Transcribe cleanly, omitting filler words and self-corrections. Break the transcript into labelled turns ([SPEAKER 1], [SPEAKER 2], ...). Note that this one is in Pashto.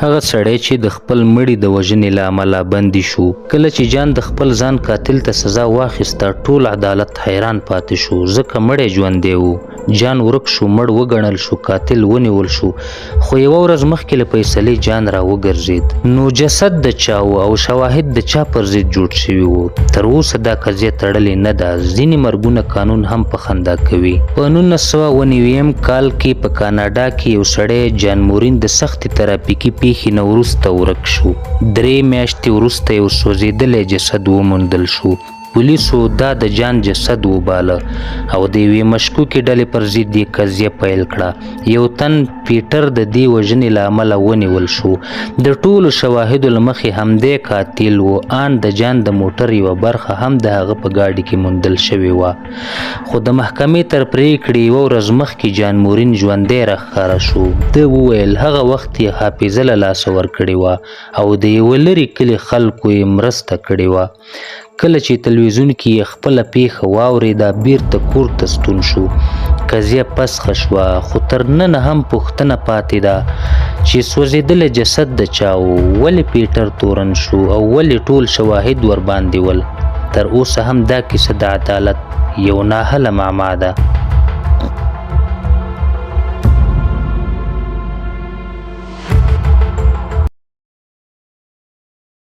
[SPEAKER 1] هغه سړی چې د خپل مړي د وژنې له امله بندي شو. کله چې جان د خپل ځان قاتل ته سزا واخیسته ټول عدالت حیران پاتې شو ځکه مړی ژوندی و. جان ورک شو، مړ وګڼل شو، قاتل ونیول شو، خو یوه ورځ مخکې له فیصلې جان را وګرځېد. نو جسد د چا و او شواهد د چا پر ضد جوړ شوي وو؟ تر اوسه دا قضیه تړلې نه ده. ځینې مرګونه قانون هم په خندا کوي. په 1999 کال کې په کاناډا کې یو سړی جان مورین د سختې ترافیکي پیښې نه وروسته ورک شو. 3 میاشتې وروسته یو سوځېدلی جسد وموندل شو. پولیسو دا د جان جسد وباله او د یوې مشکوکې ډلې پر ضد یې قضیه پیل کړه. یو تن پیټر د دې وژنې له امله ونیول شو. د ټولو شواهدو له مخې همدی قاتل و. آن د جان د موټر یوه برخه هم د هغه په ګاډي کې موندل شوې وه. خو د محکمې تر پریکړې یوه ورځ مخکې جان مورین ژوندی راښکاره شو. ده وویل هغه وخت یې حافظه له لاسه ورکړې وه او د یوه لرې کلي خلکو یې مرسته کړې وه. کله چې تلویزیون کې یې خپله پیښه واورېده بیرته کور ته ستون شو. قضیه پسخه شوه خو تر ننه هم پوښتنه پاتې ده چې سوځېدلی جسد د چا و؟ ولې پیټر تورن شو او ولې ټول شواهد ورباندې ول؟ تر اوسه هم دا کیسه د عدالت یو ناحله معما ده.